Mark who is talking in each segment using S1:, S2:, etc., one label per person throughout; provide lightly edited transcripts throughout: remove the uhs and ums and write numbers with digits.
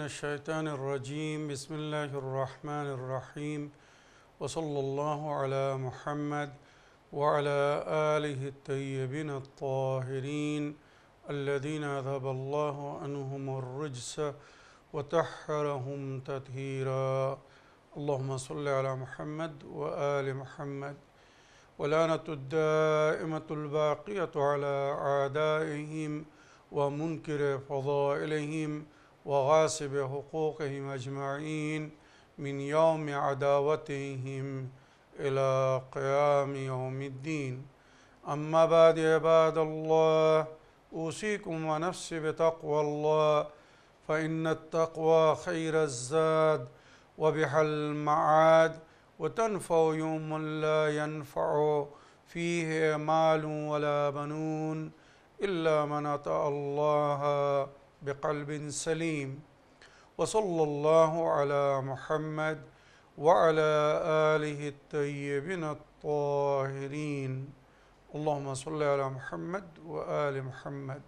S1: الشيطان الرجيم بسم الله الرحمن الرحيم وصلى الله على محمد وعلى آله الطيبين الطاهرين الذين أذهب الله عنهم الرجس وطهرهم تطهيرا اللهم صل على محمد وآل محمد ولعنة الدائمة الباقية على أعدائهم ومنكر فضائلهم وغاصب حقوقهم أجمعين من يوم عداوتهم إلى قيام يوم الدين أما بعد عباد الله أوصيكم ونفسي بتقوى الله فإن التقوى خير الزاد وبها المعاد وتنفع يوم لا ينفع فيه مال ولا بنون إلا من أطاع الله بقلب سليم وصلى الله على محمد وعلى آله الطيبين الطاهرين اللهم صل على محمد وآل محمد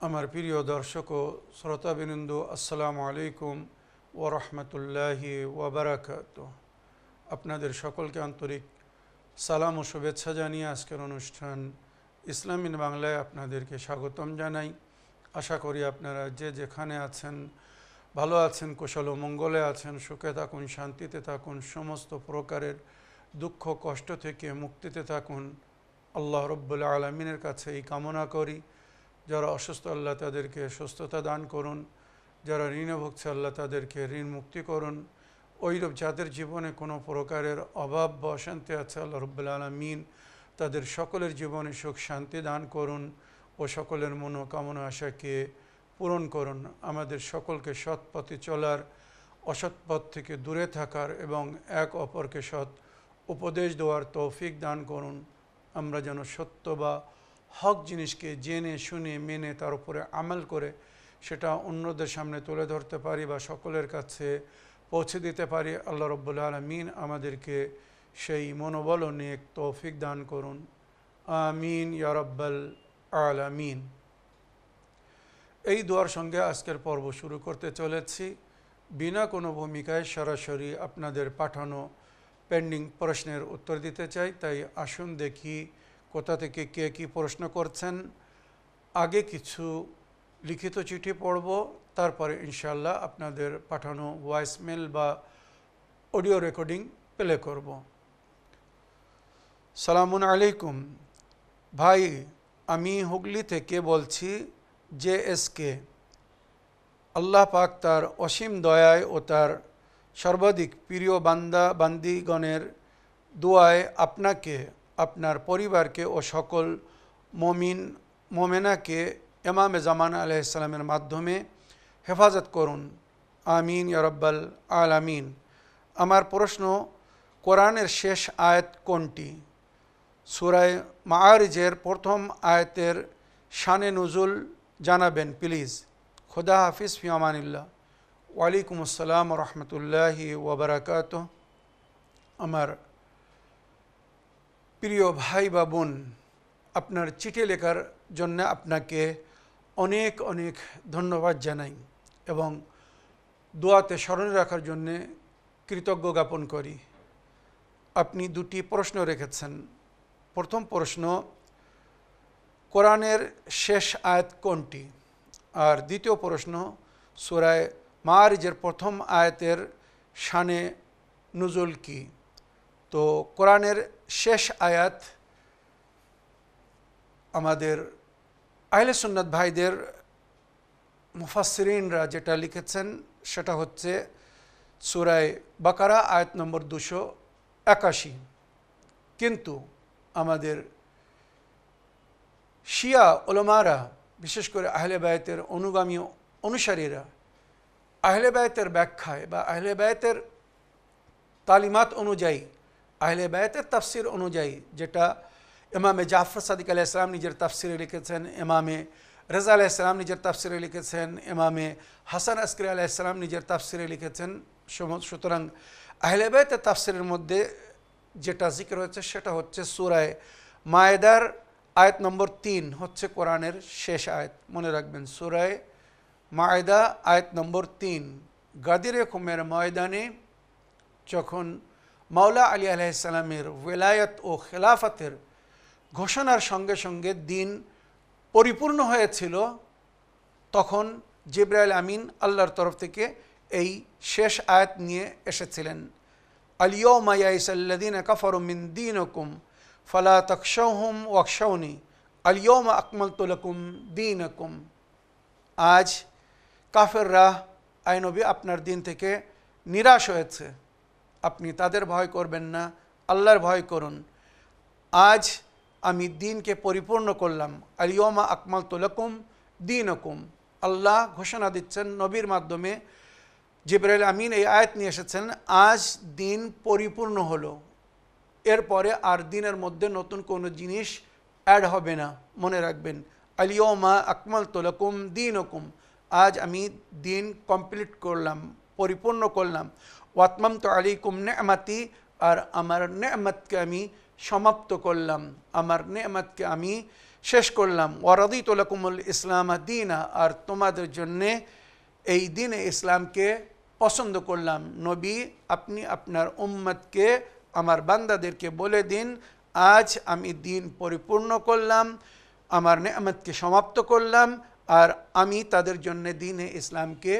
S1: আমার প্রিয় দর্শক ও শ্রোতাবৃন্দ আসসালামু আলাইকুম ওয়া রাহমাতুল্লাহি ওয়া বারাকাতুহু আপনাদের সকলকে আন্তরিক সালাম ও শুভেচ্ছা জানিয়ে আজকের অনুষ্ঠান ইসলাম ইন বাংলায় আপনাদেরকে স্বাগতম জানাই। আশা করি আপনারা যে যেখানে আছেন ভালো আছেন, কুশল ও মঙ্গলে আছেন, সুখে থাকুন, শান্তিতে থাকুন, সমস্ত প্রকারের দুঃখ কষ্ট থেকে মুক্তিতে থাকুন। আল্লাহ রব্বুল আলামিনের কাছে এই কামনা করি। যারা অসুস্থ আল্লাহ তাদেরকে সুস্থতা দান করুন, যারা ঋণে ভুগছে আল্লাহ তাদেরকে ঋণ মুক্তি করুন। ওইরূপ যাদের জীবনে কোনো প্রকারের অভাব বা অশান্তি আছে আল্লাহ রব্বুল আলামিন তাদের সকলের জীবনে সুখ শান্তি দান করুন ও সকলের মনোকামনা আশাকে পূরণ করুন। আমাদের সকলকে সৎ পথে চলার, অসৎ পথ থেকে দূরে থাকার এবং এক অপরকে সৎ উপদেশ দেওয়ার তৌফিক দান করুন। আমরা যেন সত্য বা হক জিনিসকে জেনে শুনে মেনে তার উপরে আমল করে সেটা অন্যদের সামনে তুলে ধরতে পারি বা সকলের কাছে পৌঁছে দিতে পারি। আল্লাহ রব্বুল আলামিন আমাদেরকে সেই মনোবল ও নেক তৌফিক দান করুন। আমিন ইয়া রাব্বাল আলামিন। এই দোয়ার সঙ্গে আজকের পর্ব শুরু করতে চলেছি। বিনা কোনো ভূমিকায় সরাসরি আপনাদের পাঠানো পেন্ডিং প্রশ্নের উত্তর দিতে চাই। তাই আসুন দেখি কোথা থেকে কে কী প্রশ্ন করছেন। আগে কিছু লিখিত চিঠি পড়ব, তারপরে ইনশাআল্লাহ আপনাদের পাঠানো ভয়েসমেল বা অডিও রেকর্ডিং প্লে করব। সালামুন আলাইকুম ভাই, আমি হুগলি থেকে বলছি। JSK। আল্লাহ পাক তার অসীম দয়ায় ও তার সর্বাধিক প্রিয় বান্দা বান্দিগণের দোয়ায় আপনাকে, আপনার পরিবারকে ও সকল মোমেনাকে ইমামে জামান আলাইহিস সালামের মাধ্যমে হেফাজত করুন। আমিন ইয়া রাব্বাল আলামিন। আমার প্রশ্ন, কোরআনের শেষ আয়াত কোনটি? সূরা মাআরিজের প্রথম আয়াতের শানে নুজুল জানাবেন প্লিজ। খোদা হাফিজ, ফি আমানিল্লাহ। ওয়ালাইকুম আসসালাম ওয়া রাহমাতুল্লাহি ওয়া বারাকাতুহু। আমার প্রিয় ভাই বা বোন, আপনার চিঠি লেখার জন্য আপনাকে অনেক অনেক ধন্যবাদ জানাই এবং দোয়াতে স্মরণে রাখার জন্যে কৃতজ্ঞ জ্ঞাপন করি। আপনি দুটি প্রশ্ন রেখেছেন। প্রথম প্রশ্ন, কোরআনের শেষ আয়াত কোনটি? আর দ্বিতীয় প্রশ্ন, সূরা মাআরিজের প্রথম আয়াতের শানে নুজুল কি? তো কোরআনের শেষ আয়াত আমাদের আহলে সুন্নাত ভাইদের মুফাসসিরিনরা যেটা লিখেছেন সেটা হচ্ছে সূরা বাকারা আয়াত নম্বর 281। কিন্তু আমাদের শিয়া উলামারা, বিশেষ করে আহলে বায়তের অনুগামী অনুসারীরা আহলে বায়তের ব্যাখ্যায় বা আহলে বায়তের তালিমাত অনুযায়ী, আহলে বায়তের তাফসির অনুযায়ী, যেটা ইমামে জাফর সাদিক আলাইহিস সালাম নিজের তাফসিরে লিখেছেন, ইমামে রেজা আলাইহিস সালাম নিজের তাফসিরে লিখেছেন, ইমামে হাসান আসকারি আলাইহিস সালাম নিজের তাফসিরে লিখেছেন। সুতরাং আহলে বায়তের তাফসিরের মধ্যে যেটা জিকির হয়েছে সেটা হচ্ছে সূরা মায়েদার আয়াত নম্বর 3 হচ্ছে কোরআনের শেষ আয়াত। মনে রাখবেন, সূরা মায়দা আয়াত নম্বর 3। গাদিরে খুমের ময়দানে যখন মাওলা আলী আলাইহিসসালামের ওয়েলায়াত ও খেলাফতের ঘোষণার সঙ্গে সঙ্গে দিন পরিপূর্ণ হয়েছিল, তখন জিবরাইল আমিন আল্লাহর তরফ থেকে এই শেষ আয়াত নিয়ে এসেছিলেন, আল-ইয়াওমা ইয়াইসাল্লাযীনা কাফারু মিন দীনিকুম ফালা তাখশাওহুম ওয়াখশাওনি আল-ইয়াওমা আকমালতু লাকুম দীনাকুম। আজ কাফেররা আয় নবী আপনার দিন থেকে নিরাশ হয়েছে, আপনি তাদের ভয় করবেন না, আল্লাহর ভয় করুন। আজ আমি দিনকে পরিপূর্ণ করলাম, আল-ইয়াওমা আকমালতু লাকুম দীনাকুম। আল্লাহ ঘোষণা দিচ্ছেন নবীর মাধ্যমে, জিবরাইল আমিন এই আয়াত নিয়ে এসেছেন, আজ দিন পরিপূর্ণ হলো, এরপরে আর দিনের মধ্যে নতুন কোনো জিনিস অ্যাড হবে না। মনে রাখবেন, আল-ইয়াওমা আকমালতু লাকুম দীনাকুম, আজ আমি দিন কমপ্লিট করলাম, পরিপূর্ণ করলাম। ওয়াতমামতু আলাইকুম নি'মাতি, আর আমার নে'মাতকে আমি সমাপ্ত করলাম, আমার নে'মাতকে আমি শেষ করলাম। ওয়ারাদিতু লাকুমুল ইসলাম দীনা, আর তোমাদের জন্যে এই দিনে ইসলামকে পছন্দ করলাম। নবী আপনি আপনার উম্মতকে, আমার বান্দাদেরকে বলে দিন, আজ আমি দিন পরিপূর্ণ করলাম, আমার নে'মাতকে সমাপ্ত করলাম, আর আমি তাদের জন্য দিনে ইসলামকে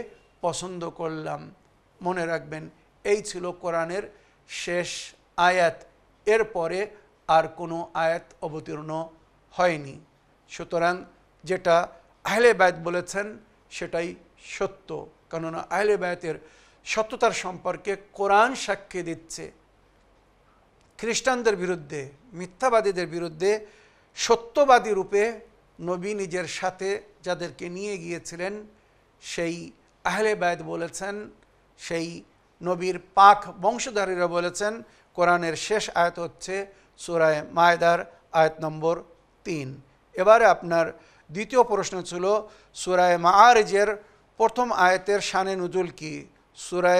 S1: পছন্দ করলাম। মনে রাখবেন, এই ছিল কোরআনের শেষ আয়াত, এরপরে আর কোনো আয়াত অবতীর্ণ হয়নি। সুতরাং যেটা আহলে বায়ত বলেছেন সেটাই সত্য, কেননা আহলে বায়তের সত্যতার সম্পর্কে কোরআন সাক্ষী দিচ্ছে। খ্রিস্টানদের বিরুদ্ধে, মিথ্যাবাদীদের বিরুদ্ধে সত্যবাদী রূপে নবী নিজের সাথে যাদেরকে নিয়ে গিয়েছিলেন সেই আহলে বায়ত বলেছেন, সেই নবীর পাক বংশধারীরা বলেছেন। কোরআনের শেষ আয়াত হচ্ছে সূরা মায়দার আয়াত নম্বর 3। এবারে আপনার দ্বিতীয় প্রশ্ন ছিল সূরা মাআরিজের প্রথম আয়াতের শানে নুজুল কি। সূরা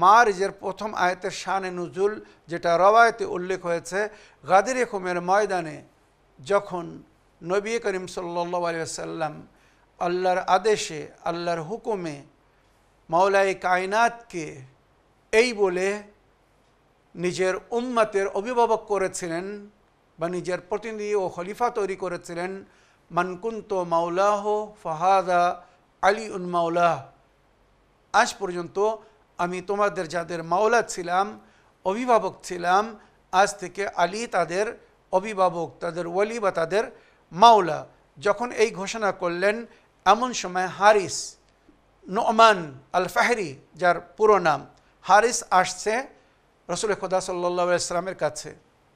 S1: মাআরিজের প্রথম আয়াতের শানে নুজুল যেটা রওয়ায়েতে উল্লেখ হয়েছে, গাদিরে খুমের ময়দানে যখন নবী করিম সাল্লাল্লাহু আলাইহি ওয়াসাল্লাম আল্লাহর আদেশে, আল্লাহর হুকুমে মাওলাই কায়নাতকে এই বলে নিজের উম্মতের অভিভাবক করেছিলেন বা নিজের প্রতিনিধি ও খলিফা তৈরি করেছিলেন, মান কুনতু মাওলাহ ফাহাদা আলিউন মাওলাহ, আজ পর্যন্ত আমি তোমাদের যাদের মাওলা ছিলাম, অভিভাবক ছিলাম, আজ থেকে আলী তাদের অভিভাবক, তাদের ওয়ালি বা তাদের মাওলা। যখন এই ঘোষণা করলেন, এমন সময় হারিস নোমান আল ফাহরি, যার পুরো নাম হারিস, আসছে রসুল খোদা সাল্লাল্লাহু আলাইহি ওয়াসাল্লামের কাছে,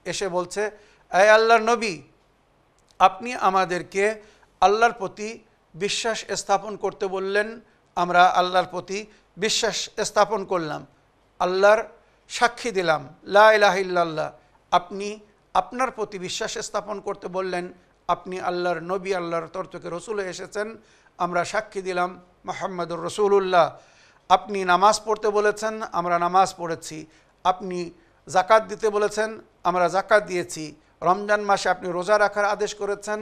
S1: এসে বলছে, এ আল্লাহর নবী, আপনি আমাদেরকে আল্লাহর প্রতি বিশ্বাস স্থাপন করতে বললেন, আমরা আল্লাহর প্রতি বিশ্বাস স্থাপন করলাম, আল্লাহর সাক্ষী দিলাম, লা ইলাহা ইল্লাল্লাহ। আপনি আপনার প্রতি বিশ্বাস স্থাপন করতে বললেন, আপনি আল্লাহর নবী, আল্লাহর তরফ থেকে রসুল এসেছেন, আমরা সাক্ষী দিলাম মুহাম্মদুর রাসূলুল্লাহ। আপনি নামাজ পড়তে বলেছেন, আমরা নামাজ পড়েছি। আপনি জাকাত দিতে বলেছেন, আমরা জাকাত দিয়েছি। রমজান মাসে আপনি রোজা রাখার আদেশ করেছেন,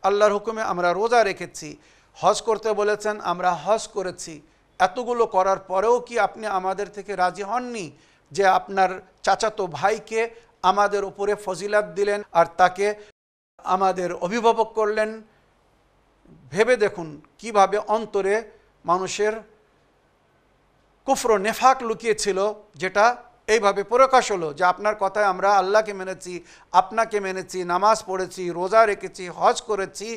S1: আল্লাহর হুকুমে আমরা রোজা রেখেছি। হজ করতে বলেছেন, আমরা হজ করেছি। এতগুলো করার পরেও কি আপনি আমাদের থেকে রাজি হননি যে আপনার চাচাতো ভাইকে আমাদের উপরে ফজিলাত দিলেন আর তাকে আমাদের অভিভাবক করলেন? ভেবে দেখুন কিভাবে অন্তরে মানুষের কুফর নেফাক লুকিয়েছিল, যেটা এইভাবে প্রকাশ হলো যে আপনার কথায় আমরা আল্লাহকে মেনেছি, আপনাকে মেনেছি, নামাজ পড়েছি, রোজা রেখেছি, হজ করেছি,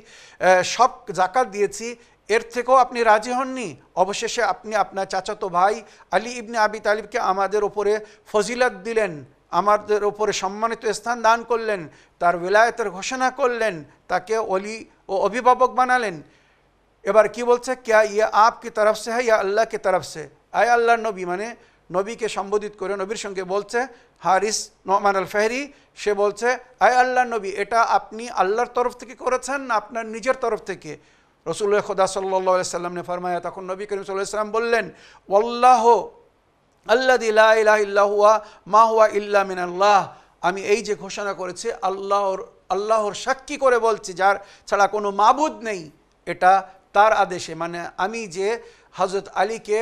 S1: সব জাকাত দিয়েছি, এর থেকেও আপনি রাজি হননি। অবশেষে আপনি আপনার চাচাতো ভাই আলী ইবনে আবি তালিবকে আমাদের ওপরে ফজিলত দিলেন, আমাদের ওপরে সম্মানিত স্থান দান করলেন, তার ওলায়াতের ঘোষণা করলেন, তাকে ওলি ও অভিভাবক বানালেন। এবার কি বলছে, ক্যা ইয়ে আপকি তরফ সে হ্যাঁ ইয়া আল্লাহ কি তরফ সে? আয় আল্লাহর নবী, মানে নবীকে সম্বোধিত করে নবীর সঙ্গে বলছে হারিস নোমান আল ফাহরি, সে বলছে, আয় আল্লাহর নবী, এটা আপনি আল্লাহর তরফ থেকে করেছেন না আপনার নিজের তরফ থেকে? রসুল্লাহ খুদা সাল্লাল্লাহু আলাইহি ওয়াসাল্লাম নে ফরমায়া, তখন নবী করিম সাল্লাল্লাহু আলাইহি ওয়াসাল্লাম বললেন, ওয়াল্লাহ আল্লাযী লা ইলাহা ইল্লা হুয়া মা হুয়া ইল্লা মিনাল্লাহ, আমি এই যে ঘোষণা করেছি আল্লাহর সাক্ষী করে বলছি, যার ছাড়া কোনো মাবুদ নেই, এটা তার আদেশে, মানে আমি যে হজরত আলীকে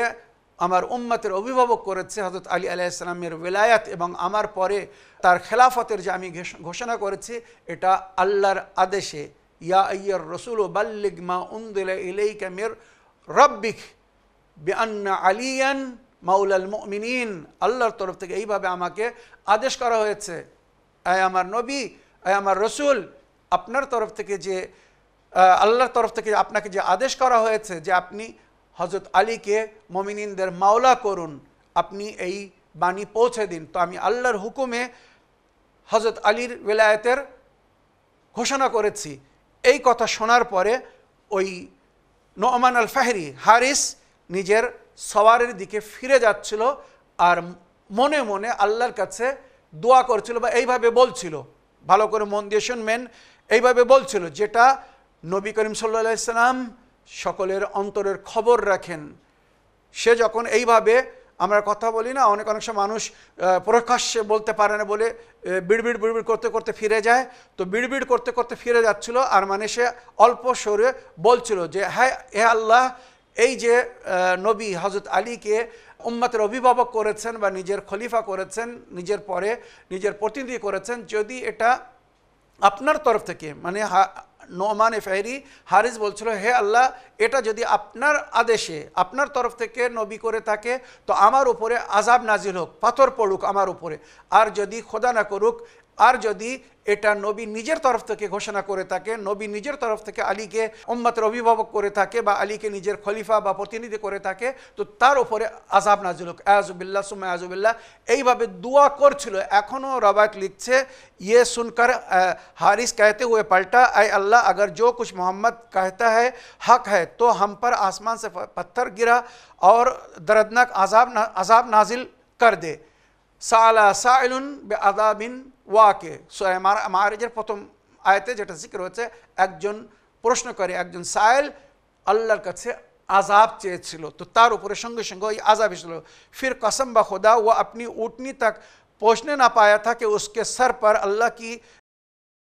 S1: আমার উম্মতের অভিভাবক করেছে, হজরত আলী আলাইহিস সালামের ওলায়াত এবং আমার পরে তার খেলাফতের যে আমি ঘোষণা করেছি, এটা আল্লাহর আদেশে। ইয়া আইয়ুর রাসূল বাল্লিগ মা উনজিলা ইলাইকা মির রাব্বিক বিআন্না আলিয়ান মাওলাল মুমিনিন, আল্লাহর তরফ থেকে এইভাবে আমাকে আদেশ করা হয়েছে, আয় আমার নবী, আয় আমার রসুল, আপনার তরফ থেকে যে আল্লাহর তরফ থেকে আপনাকে যে আদেশ করা হয়েছে যে আপনি হজরত আলীকে মুমিনিনদের মাওলা করুন, আপনি এই বাণী পৌঁছে দিন। তো আমি আল্লাহর হুকুমে হজরত আলীর ওলায়াতের ঘোষণা করেছি। এই কথা শোনার পরে ওই নোমান আল ফাহরি হারিস নিজের সওয়ারের দিকে ফিরে যাচ্ছিল আর মনে মনে আল্লাহর কাছে দোয়া করছিল, বা এইভাবে বলছিল, ভালো করে মন দিয়ে শুনবেন, এইভাবে বলছিল, যেটা নবী করিম সাল্লাল্লাহু আলাইহি সাল্লাম সকলের অন্তরের খবর রাখেন। সে যখন এইভাবে, আমরা কথা বলি না, অনেক সময় মানুষ প্রকাশ্যে বলতে পারে না বলে বিড়বিড় বিড়বিড় করতে করতে ফিরে যায়, তো বিড়বিড় করতে করতে ফিরে যাচ্ছিল, আর মানে সে অল্প স্বরে বলছিল যে হ্যাঁ, হে আল্লাহ, এই যে নবী হজরত আলীকে উম্মতের অভিভাবক করেছেন বা নিজের খলিফা করেছেন, নিজের পরে নিজের প্রতিনিধি করেছেন, যদি এটা আপনার তরফ থেকে, মানে নোমান ফাহরি হারিস বলছিল, হে আল্লাহ, এটা যদি আপনার আদেশে আপনার তরফ থেকে নবী করে থাকে তো আমার উপরে আযাব নাজিল হোক, পাথর পড়ুক আমার উপরে। আর যদি খোদা না করুক, আর যদি এটা নবী নিজের তরফ থেকে ঘোষণা করে থাকে, নবী নিজের তরফ থেকে আলীকে উম্মতের অভিভাবক করে থাকে বা আলীকে নিজের খলিফা বা প্রতিনিধি করে থাকে, তো তার উপরে আযাব নাজিল হোক, আযুবিল্লাহ সুম্মা আযুবিল্লাহ, এইভাবে দোয়া করছিল। এখনও রবায়ত লিখছে, ये सुनकर हारिस कहते हुए पलटा, ऐ अल्लाह, अगर जो कुछ मोहम्मद कहता है हक है तो हम पर आसमान से पत्थर गिरा और दर्दनाक अजाब नाजिल कर दे। साला साइलुन बेअदाबिन ওয়াকে। সূরা মাআরিজের প্রথম আয়াতে যেটা জিকির হচ্ছে, একজন প্রশ্ন করে, একজন সায়েল আল্লাহর কাছে আযাব চেয়েছিল, তো তার উপরে সঙ্গে সঙ্গে ওই আযাব এসেছিল। फिर कसम ब खुदा वो अपनी ऊँटनी तक पहुँचने ना पाया था कि उसके सर पर अल्लाह की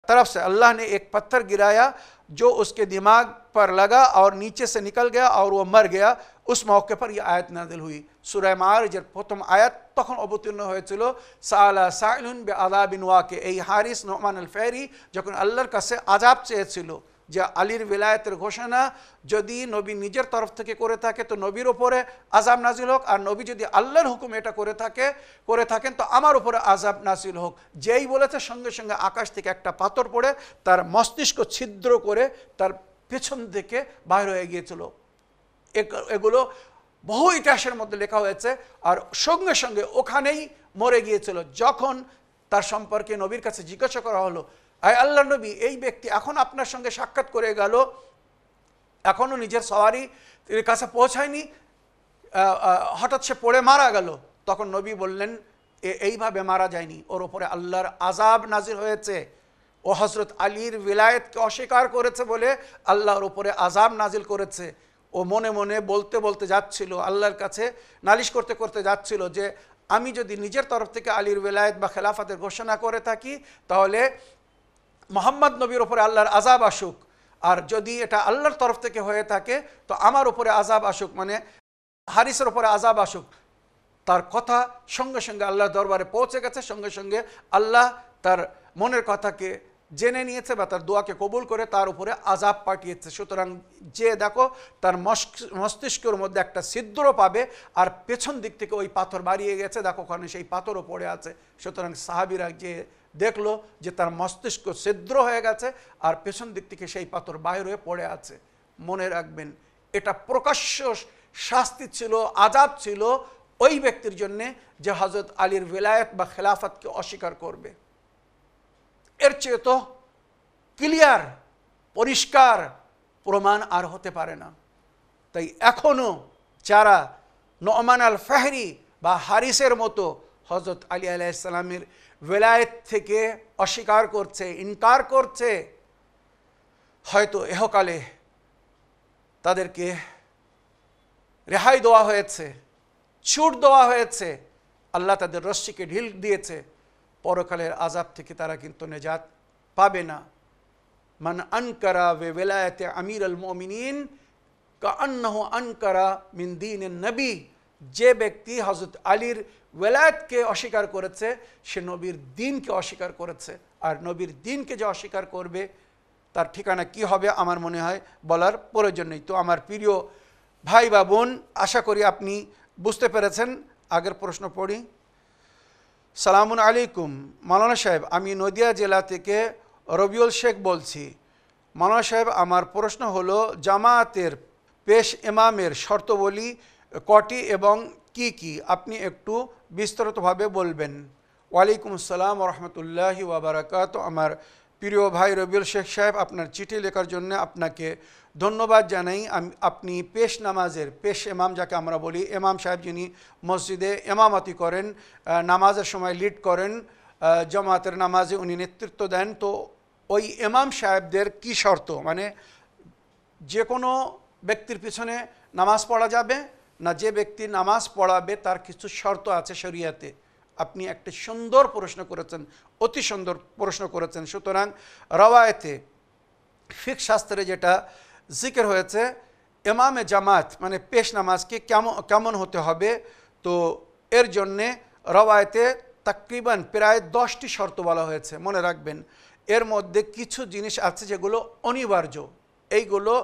S1: तरफ से अल्लाह ने एक पत्थर गिराया जो उसके दिमाग पर लगा और नीचे से निकल गया और वो मर गया। उस मौके पर यह आयत नाजिल हुई। सूरह माआरिजेर प्रथम आयत तखन अवतीर्ण হয়েছিল, সালা সাইলুন বিআযাবিন ওয়াকি। এই হারিস নোমান আল ফাহরি যখন আল্লাহর কাছে আযাব চেয়েছিল যে আলীর ওলায়াতের ঘোষণা যদি নবী নিজের তরফ থেকে করে থাকে তো নবীর উপরে আযাব নাজিল হোক, আর নবী যদি আল্লাহর হুকুম এটা করে থাকেন তো আমার উপরে আযাব নাজিল হোক। যেই বলেছে সঙ্গে সঙ্গে আকাশ থেকে একটা পাথর পড়ে তার মস্তিষ্ক ছিদ্র করে তার পেছন থেকে বাইরে হয়ে গিয়েছিল। এগুলো বহু ইতিহাসের মধ্যে লেখা হয়েছে। আর সঙ্গে সঙ্গে ওখানেই মরে গিয়েছিল। যখন তার সম্পর্কে নবীর কাছে জিজ্ঞাসা করা হলো, আয় আল্লাহ নবী, এই ব্যক্তি এখন আপনার সঙ্গে সাক্ষাৎ করে গেল, এখনও নিজের সওয়ারি কাছে পৌঁছায়নি, হঠাৎ সে পড়ে মারা গেল। তখন নবী বললেন, এইভাবে মারা যায়নি, ওর উপরে আল্লাহর আযাব নাজিল হয়েছে। ও হজরত আলীর ওলায়াতকে অস্বীকার করেছে বলে আল্লাহর উপরে আযাব নাজিল করেছে। ও মনে মনে বলতে বলতে যাচ্ছিল, আল্লাহর কাছে নালিশ করতে করতে যাচ্ছিল যে আমি যদি নিজের তরফ থেকে আলীর ওলায়াত বা খেলাফতের ঘোষণা করে থাকি তাহলে মোহাম্মদ নবীর উপরে আল্লাহর আযাব আসুক, আর যদি এটা আল্লাহর তরফ থেকে হয়ে থাকে তো আমার উপরে আযাব আসুক, মানে হারিসের উপরে আযাব আসুক। তার কথা সঙ্গে সঙ্গে আল্লাহর দরবারে পৌঁছে গেছে। সঙ্গে সঙ্গে আল্লাহ তার মনের কথাকে জেনে নিয়েছে বা তার দোয়াকে কবুল করে তার উপরে আযাব পাঠিয়েছে। সুতরাং যে দেখো তার মস্তিষ্কের মধ্যে একটা ছিদ্র পাবে, আর পেছন দিক থেকে ওই পাথর বাড়িয়ে গেছে, দেখো ওখানে সেই পাথরও পড়ে আছে। সুতরাং সাহাবীরা যে দেখলো যে তার মস্তিষ্ক ছিদ্র হয়ে গেছে আর পেছন দিক থেকে সেই পাথর বাইর হয়ে পড়ে আছে। মনে রাখবেন, এটা প্রকাশ্য শাস্তি ছিল, আযাব ছিল ওই ব্যক্তির জন্যে যে হযরত আলীর ওলায়াত বা খেলাফতকে অস্বীকার করবে। এর চেয়ে তো ক্লিয়ার পরিষ্কার প্রমাণ আর হতে পারে না। তাই এখনও যারা নোমান আল ফাহরি বা হারিসের মতো হযরত আলী আলাইহিস সালামের ওলায়াত থেকে অস্বীকার করছে, ইনকার করছে, হয়তো ইহকালে তাদেরকে রেহাই দেওয়া হয়েছে, ছুট দেওয়া হয়েছে, আল্লাহ তাদের রশ্মিকে ঢিল দিয়েছে, পরকালের আযাব থেকে তারা কিন্তু নেজাত পাবে না। মান আনকারা ওয়ালায়াতে আমির আল মুমিনিন কাআন্নাহু আনকারা মিন দীনিন নবী, যে ব্যক্তি হযরত আলীর ওয়ালায়াতকে অস্বীকার করেছে সে নবীর দ্বীনকে অস্বীকার করেছে। আর নবীর দ্বীনকে যে অস্বীকার করবে তার ঠিকানা কি হবে আমার মনে হয় বলার প্রয়োজন নেই। তো আমার প্রিয় ভাই বা বোন, আশা করি আপনি বুঝতে পেরেছেন। আগের প্রশ্ন পড়ি। সালামুন আলাইকুম মাওলানা সাহেব, আমি নদিয়া জেলা থেকে রবিউল শেখ বলছি। মাওলানা সাহেব, আমার প্রশ্ন হলো জামায়াতের পেশ ইমামের শর্তাবলী কটি এবং কি কি, আপনি একটু বিস্তারিতভাবে বলবেন। ওয়ালাইকুম আসসালাম রহমতুল্লাহি ওয়া বারাকাতুহু। আমার প্রিয় ভাই রবিউল শেখ সাহেব, আপনার চিঠি লেখার জন্য আপনাকে ধন্যবাদ জানাই। আপনি পেশ নামাজের পেশ ইমাম যাকে আমরা বলি, ইমাম সাহেব যিনি মসজিদে ইমামতি করেন, নামাজের সময় লিড করেন, জামাতের নামাজে উনি নেতৃত্ব দেন, তো ওই ইমাম সাহেবদের কি শর্ত, মানে যে কোনো ব্যক্তির পিছনে নামাজ পড়া যাবে না, যে ব্যক্তি নামাজ পড়াবে তার কিছু শর্ত আছে শরিয়াতে। আপনি একটা সুন্দর প্রশ্ন করেছেন, অতি সুন্দর প্রশ্ন করেছেন। সুতরাং রওয়ায়েতে ফিকহ শাস্ত্রে যেটা জিকির হয়েছে, ইমামে জামাত মানে পেশ নামাজকে কেমন হতে হবে, তো এর জন্যে রওয়ায়েতে তাকরিবান প্রায় 10টি শর্ত বলা হয়েছে। মনে রাখবেন, এর মধ্যে কিছু জিনিস আছে যেগুলো অনিবার্য, এইগুলো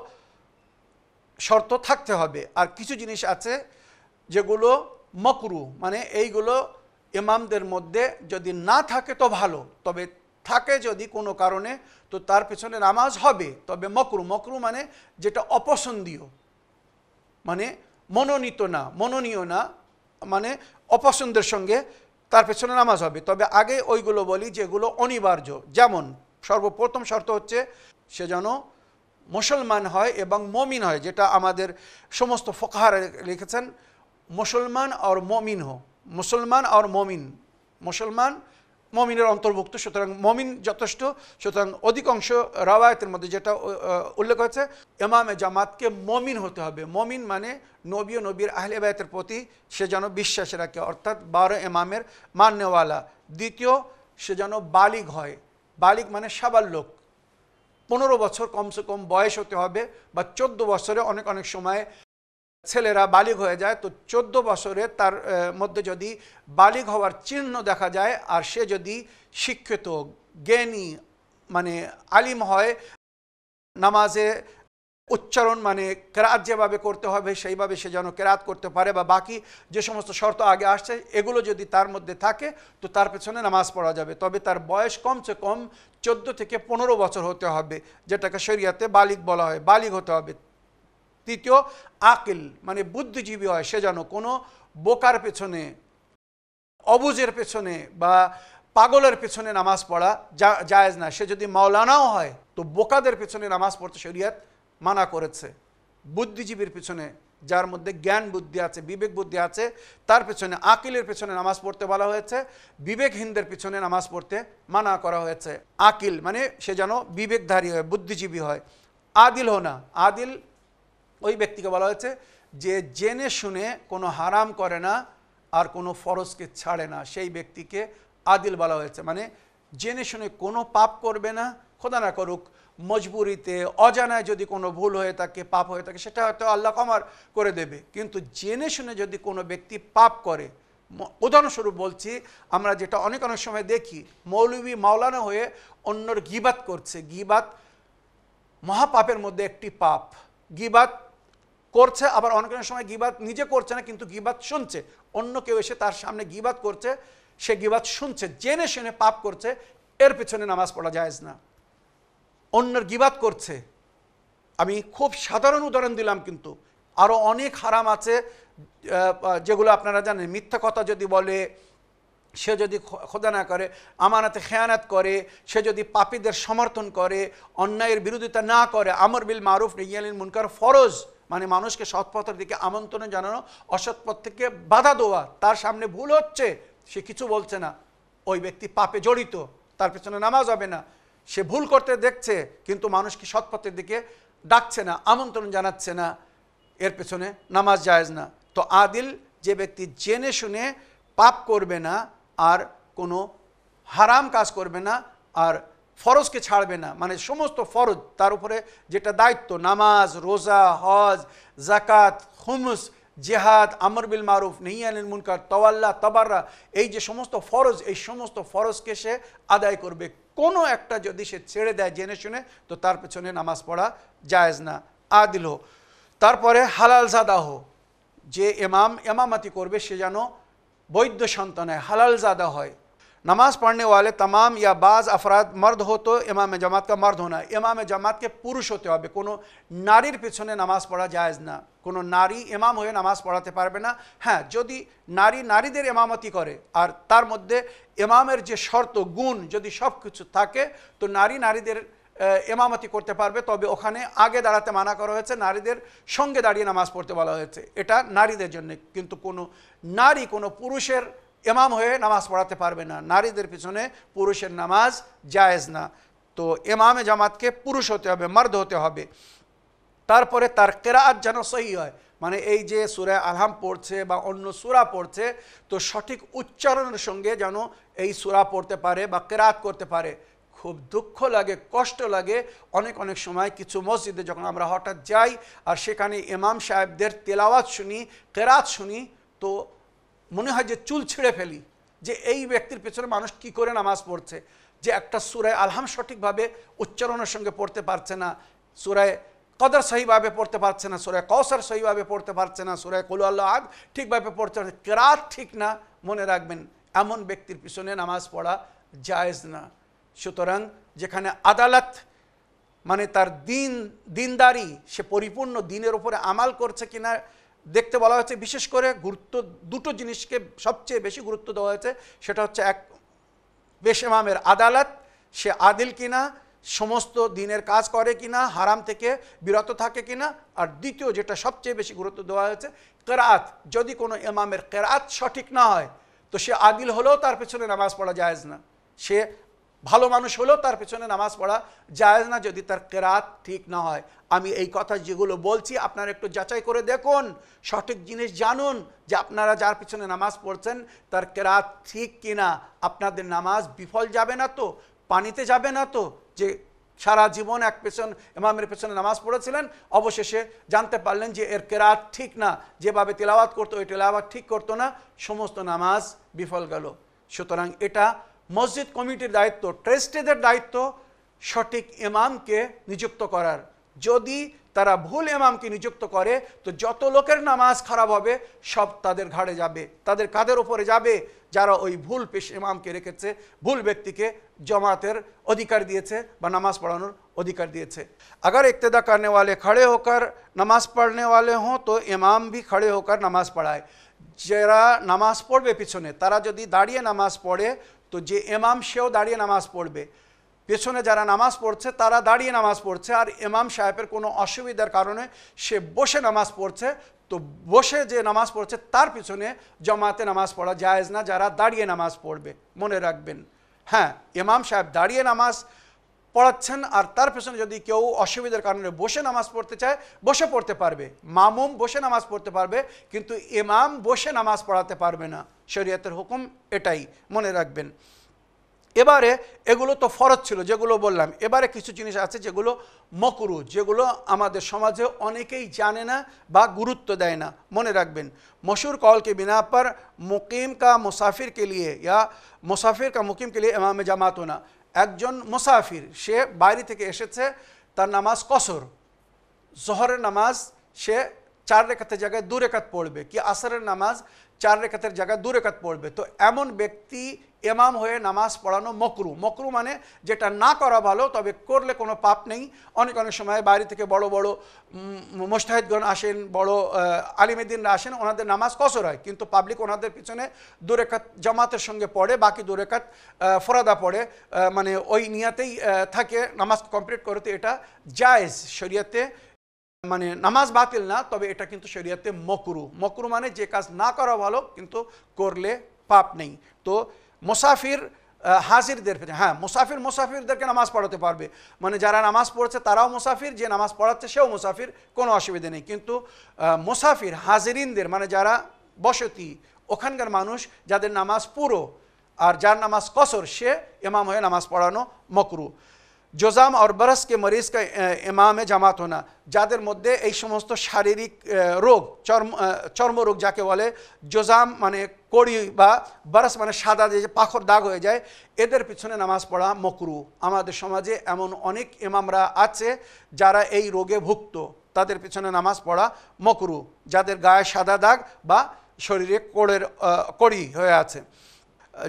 S1: শর্ত থাকতে হবে, আর কিছু জিনিস আছে যেগুলো মাকরুহ, মানে এইগুলো ইমামদের মধ্যে যদি না থাকে তো ভালো, তবে থাকে যদি কোনো কারণে তো তার পেছনে নামাজ হবে, তবে মাকরুহ। মাকরুহ মানে যেটা অপছন্দীয়, মানে মনোনীয় না, মানে অপছন্দের সঙ্গে তার পেছনে নামাজ হবে। তবে আগে ওইগুলো বলি যেগুলো অনিবার্য। যেমন সর্বপ্রথম শর্ত হচ্ছে সে যেন মুসলমান হয় এবং মমিন হয়, যেটা আমাদের সমস্ত ফোকাহারা লিখেছেন, মুসলমান আর মমিন হো, মুসলমান আর মমিন, মুসলমান মমিনের অন্তর্ভুক্ত। সুতরাং মমিন যথেষ্ট। সুতরাং অধিকাংশ রাওয়ায়াতের মধ্যে যেটা উল্লেখ হয়েছে, ইমামে জামাতকে মমিন হতে হবে। মমিন মানে নবী ও নবীর আহলে বায়তের প্রতি সে যেন বিশ্বাস রাখে, অর্থাৎ 12 ইমামের মান্যওয়ালা। দ্বিতীয়, সে যেন বালিগ হয়। বালিগ মানে সাবালক, 15 বছর কমসে কম বয়স হতে হবে, বা 14 বছরে অনেক সময় ছেলেরা বালিগ হয়ে যায়, তো 14 বছরে তার মধ্যে যদি বালিগ হওয়ার চিহ্ন দেখা যায়, আর সে যদি শিক্ষিত জ্ঞানী মানে আলিম হয়, নামাজে উচ্চারণ মানে কেরাত যেভাবে করতে হবে সেইভাবে সে যেন কেরাত করতে পারে, বা বাকি যে সমস্ত শর্ত আগে আসছে এগুলো যদি তার মধ্যে থাকে তো তার পেছনে নামাজ পড়া যাবে। তবে তার বয়স কমসে কম 14 থেকে 15 বছর হতে হবে, যেটাকে শরিয়াতে বালিগ বলা হয়, বালিগ হতে হবে। তৃতীয়, আকিল মানে বুদ্ধিজীবী হয়, সে যেন কোনো বোকার পেছনে, অবুজের পেছনে বা পাগলের পেছনে নামাজ পড়া জায়েজ না। সে যদি মাওলানাও হয় তো বোকাদের পেছনে নামাজ পড়তে শরিয়াত মানা করেছে। বুদ্ধিজীবীর পেছনে, যার মধ্যে জ্ঞান বুদ্ধি আছে, বিবেক বুদ্ধি আছে, তার পেছনে, আকিলের পেছনে নামাজ পড়তে বলা হয়েছে। বিবেকহীনদের পেছনে নামাজ পড়তে মানা করা হয়েছে। আকিল মানে সে যেন বিবেকধারী হয়, বুদ্ধিজীবী হয়। আদিল হো না, আদিল ওই ব্যক্তিকে বলা হয়েছে যে জেনে শুনে কোনো হারাম করে না আর কোনো ফরজকে ছাড়ে না, সেই ব্যক্তিকে আদিল বলা হয়েছে। মানে জেনে শুনে কোনো পাপ করবে না, খোদা না করুক মজবুরিতে অজানায় যদি কোনো ভুল হয়ে থাকে, পাপ হয়ে থাকে, সেটা হয়তো আল্লাহ ক্ষমা করে দেবে। কিন্তু জেনে শুনে যদি কোনো ব্যক্তি পাপ করে, উদাহরণস্বরূপ বলছি, আমরা যেটা অনেক সময় দেখি, মৌলবি মাওলানা হয়ে অন্যর গিবাত করছে। গিবাত মহাপাপের মধ্যে একটি পাপ। গিবাত করছে, আবার অনেক সময় গিবাত নিজে করছে না, কিন্তু গিবাত শুনছে, অন্য কেউ এসে তার সামনে গিবাত করছে, সে গিবাত শুনছে, জেনে শুনে পাপ করছে, এর পেছনে নামাজ পড়া জায়েজ না। অন্যের গিবাত করছে, আমি খুব সাধারণ উদাহরণ দিলাম, কিন্তু আরও অনেক হারাম আছে যেগুলো আপনারা জানেন। মিথ্যা কথা যদি বলে, সে যদি খোদা না করে আমানতে খেয়ানত করে, সে যদি পাপীদের সমর্থন করে, অন্যায়ের বিরোধিতা না করে, আমর বিল মারুফ নাহি আনিল মুনকার ফরজ, মানে মানুষকে সৎপথের দিকে আমন্ত্রণ জানানো, অসৎ পথ থেকে বাধা দেওয়া, তার সামনে ভুল হচ্ছে সে কিছু বলছে না, ওই ব্যক্তি পাপে জড়িত, তার পেছনে নামাজ হবে না। সে ভুল করতে দেখছে কিন্তু মানুষকে সৎপথের দিকে ডাকছে না, আমন্ত্রণ জানাচ্ছে না, এর পেছনে নামাজ জায়েজ না। তো আদিল যে ব্যক্তি জেনে শুনে পাপ করবে না, আর কোনো হারাম কাজ করবে না, আর ফরজকে ছাড়বে না, মানে সমস্ত ফরজ তার উপরে যেটা দায়িত্ব, নামাজ, রোজা, হজ, জাকাত, খুমস, জেহাদ, আমর বিল মারুফ, নাহি আনিল মুনকার, তাওয়াল্লা, তাবাররা, এই যে সমস্ত ফরজ, এই সমস্ত ফরজকে সে আদায় করবে। কোনো একটা যদি সে ছেড়ে দেয় জেনে শুনে, তো তার পেছনে নামাজ পড়া জায়েজ না। আদিল হো, তারপরে হালাল জাদা হো, যে ইমামতি করবে সে যেন বৈধ সন্তান হয়, হালাল জাদা হয়। नमाज़ पढ़ने वाले तमाम या बाज़ अफराद मर्द हो तो इमाम जमात का मर्द होना, इमाम जमात के पुरुष होते হবে, কোনো নারীর পেছনে নামাজ পড়া জায়েজ না। কোনো নারী ইমাম হয়ে নামাজ পড়াতে পারবে না। হ্যাঁ, যদি নারীদের ইমামতি করে আর তার মধ্যে ইমামের যে শর্ত গুণ যদি সব কিছু থাকে, তো নারীদের ইমামতি করতে পারবে। তবে ওখানে আগে দাঁড়াতে মানা করা হয়েছে, নারীদের সঙ্গে দাঁড়িয়ে নামাজ পড়তে বলা হয়েছে, এটা নারীদের জন্য। কিন্তু কোনো নারী কোনো পুরুষের ইমাম হয়ে নামাজ পড়াতে পারবে না, নারীদের পিছনে পুরুষের নামাজ জায়েজ না। তো ইমামে জামাতকে পুরুষ হতে হবে, মর্দ হতে হবে। তারপরে তার কেরাত যেন সহি হয়, মানে এই যে সূরা আলহাম পড়ছে বা অন্য সূরা পড়ছে, তো সঠিক উচ্চারণের সঙ্গে যেন এই সূরা পড়তে পারে বা কেরাত করতে পারে। খুব দুঃখ লাগে, কষ্ট লাগে অনেক সময় কিছু মসজিদে যখন আমরা হঠাৎ যাই আর সেখানে ইমাম সাহেবদের তেলাওয়াত শুনি, কেরাত শুনি, তো মনে হয় যে চুল ছিঁড়ে ফেলি, যে এই ব্যক্তির পেছনে মানুষ কি করে নামাজ পড়ছে, যে একটা সূরা আলহাম সঠিকভাবে উচ্চারণের সঙ্গে পড়তে পারছে না, সূরা কদর সহিভাবে পড়তে পারছে না, সূরা কাউসার সহিভাবে পড়তে পারছে না, সূরা কুল আল্লাহু আহাদ ঠিকভাবে পড়তে পারছে, কেরাত ঠিক না। মনে রাখবেন, এমন ব্যক্তির পিছনে নামাজ পড়া জায়েজ না। সুতরাং যেখানে আদালত, মানে তার দিনদারি, সে পরিপূর্ণ দিনের উপরে আমাল করছে কিনা দেখতে বলা হয়েছে। বিশেষ করে গুরুত্ব দুটো জিনিসকে সবচেয়ে বেশি গুরুত্ব দেওয়া হয়েছে, সেটা হচ্ছে এক, পেশ ইমামের আদালত, সে আদিল কিনা, সমস্ত দিনের কাজ করে কিনা, হারাম থেকে বিরত থাকে কিনা, আর দ্বিতীয় যেটা সবচেয়ে বেশি গুরুত্ব দেওয়া হয়েছে, কেরাত। যদি কোনো ইমামের কেরাত সঠিক না হয়, তো সে আদিল হলেও তার পেছনে নামাজ পড়া জায়েজ না, সে ভালো মানুষ হলেও তার পেছনে নামাজ পড়া জায়েজ না যদি তার কেরাত ঠিক না হয়। আমি এই কথা যেগুলো বলছি আপনারা একটু যাচাই করে দেখুন, সঠিক জিনিস জানুন যে আপনারা যার পিছনে নামাজ পড়ছেন তার কেরাত ঠিক কিনা। আপনাদের নামাজ বিফল যাবে না তো, পানিতে যাবে না তো, যে সারা জীবন এক ইমামের পেছনে নামাজ পড়েছিলেন, অবশেষে জানতে পারলেন যে এর কেরাত ঠিক না, যেভাবে তেলাওয়াত করতো ওই তেলাওয়াত ঠিক করতো না, সমস্ত নামাজ বিফল গেল। সুতরাং এটা মসজিদ কমিটির দায়িত্ব, ট্রাস্টিদের দায়িত্ব সঠিক ইমামকে নিযুক্ত করার। যদি তারা ভুল ইমামকে নিযুক্ত করে, তো যত লোকের নামাজ খারাপ হবে সব তাদের ঘাড়ে যাবে, তাদের কাঁধের উপরে যাবে, যারা ওই ভুল পেশ ইমামকে রেখেছে, ভুল ব্যক্তিকে জমাতের অধিকার দিয়েছে বা নামাজ পড়ানোর অধিকার দিয়েছে। अगर इक्तदा करने वाले खड़े होकर नमाज पढ़ने वाले हों तो इमाम भी खड़े होकर नमाज पढ़ाए। যারা নামাজ পড়বে পিছনে, তারা যদি দাঁড়িয়ে নামাজ পড়ে, তো যে ইমাম সেও দাঁড়িয়ে নামাজ পড়বে। পেছনে যারা নামাজ পড়ছে তারা দাঁড়িয়ে নামাজ পড়ছে, আর ইমাম সাহেবের কোনো অসুবিধার কারণে সে বসে নামাজ পড়ছে, তো বসে যে নামাজ পড়ছে তার পিছনে জামাতে নামাজ পড়া জায়েজ না, যারা দাঁড়িয়ে নামাজ পড়বে। মনে রাখবেন, হ্যাঁ, ইমাম সাহেব দাঁড়িয়ে নামাজ পড়াচ্ছেন আর তার পেছনে যদি কেউ অসুবিধার কারণে বসে নামাজ পড়তে চায়, বসে পড়তে পারবে। মামুম বসে নামাজ পড়তে পারবে, কিন্তু ইমাম বসে নামাজ পড়াতে পারবে না। শরীয়তের হুকুম এটাই, মনে রাখবেন। এবারে এগুলো তো ফরজ ছিল যেগুলো বললাম, এবারে কিছু জিনিস আছে যেগুলো মকরু, যেগুলো আমাদের সমাজে অনেকেই জানে না বা গুরুত্ব দেয় না। মনে রাখবেন, मशहूर कौल के बिना पर मुकीम का मुसाफिर के लिए या मुसाफिर का मुकीम के लिए इमाम জামাত होना। একজন মুসাফির, সে বাইরে থেকে এসেছে, তার নামাজ কসর, জোহরের নামাজ সে 4 রেখাতের জায়গায় 2 রেখাত পড়বে, কি আসরের নামাজ 4 রেখাতের জায়গায় 2 রেখাত পড়বে, তো এমন ব্যক্তি ইমাম হয়ে নামাজ পড়ানো মকরু। মকরু মানে যেটা না করা ভালো, তবে করলে কোনো পাপ নেই। অনেক সময় বাইরে থেকে বড় বড় মুজতাহিদগণ আসেন, বড় আলিমেদ্দিনরা আসেন, ওনাদের নামাজ কসর হয়, কিন্তু পাবলিক ওনাদের পিছনে 2 রেখাত জামাতের সঙ্গে পড়ে, বাকি 2 রেখাত ফরাদা পড়ে, মানে ওই নিয়াতেই থাকে নামাজ কমপ্লিট করতে। এটা জায়েজ শরীয়তে, মানে নামাজ বাতিল না, তবে এটা কিন্তু শরীয়তে মকরু। মকরু মানে যে কাজ না করা ভালো, কিন্তু করলে পাপ নেই। তো মুসাফির হাজিরদের, হ্যাঁ, মুসাফিরদেরকে নামাজ পড়াতে পারবে, মানে যারা নামাজ পড়ছে তারাও মুসাফির, যে নামাজ পড়াচ্ছে সেও মুসাফির, কোনো অসুবিধা নেই। কিন্তু মুসাফির হাজিরিনদের, মানে যারা বসতি, ওখানকার মানুষ যাদের নামাজ পুরো, আর যার নামাজ কসর সে ইমাম হয়ে নামাজ পড়ানো মকরু। জোজাম আর বরস কে মরিজ কা ইমামে জামাত হোনা, যাদের মধ্যে এই সমস্ত শারীরিক রোগ, চর্মরোগ যাকে বলে, জোজাম মানে কড়ি বা বরস মানে সাদা যে পাখর দাগ হয়ে যায়, এদের পিছনে নামাজ পড়া মকরু। আমাদের সমাজে এমন অনেক ইমামরা আছে যারা এই রোগে ভুক্ত, তাদের পিছনে নামাজ পড়া মকরু, যাদের গায়ে সাদা দাগ বা শরীরে কড়ি হয়ে আছে।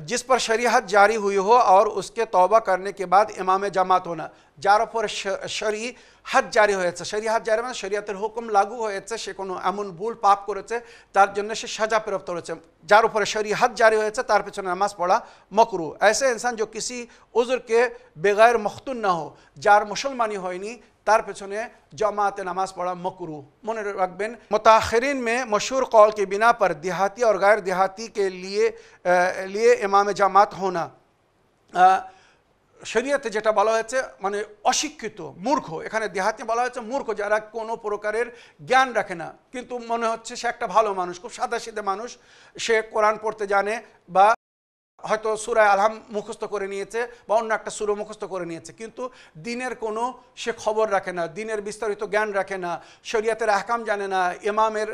S1: जिस पर शरीयत जारी हुई हो और उसके तौबा करने के बाद इमाम জামাত होना, যার উপর শরীয়ত জারি হয়েছে, শরীয়ত জারি মানে শরীয়তের হুকুম লাগু হয়েছে, সে কোনো এমন ভুল পাপ করেছে তার জন্য সে সাজা প্রাপ্ত হয়েছে, যার উপরে শরীয়ত জারি হয়েছে তার পিছনে নামাজ পড়া মকরু। ऐसे इंसान जो किसी उज़्र के बगैर मख्तून ना हो, যার মুসলমানি হয়নি, তার পেছনে জামাতে নামাজ পড়া মকরু। মনে রাখবেন, মুতাখিরিন में मशहूर कौल के बिना पर देहाती और गैर देहाती के लिए इमाम জামাত होना, শরীয়তে যেটা বলা হয়েছে মানে অশিক্ষিত মূর্খ, এখানে দেহাতি বলা হয়েছে মূর্খ, যারা কোনো প্রকারের জ্ঞান রাখে না, কিন্তু মনে হচ্ছে সে একটা ভালো মানুষ, খুব সাদাসিধে মানুষ, সে কোরআন পড়তে জানে বা হয়তো সূরা আলহাম মুখস্থ করে নিয়েছে বা অন্য একটা সূরা মুখস্থ করে নিয়েছে, কিন্তু দিনের কোনো সে খবর রাখে না, দিনের বিস্তারিত জ্ঞান রাখে না, শরীয়তের আহকাম জানে না, ইমামের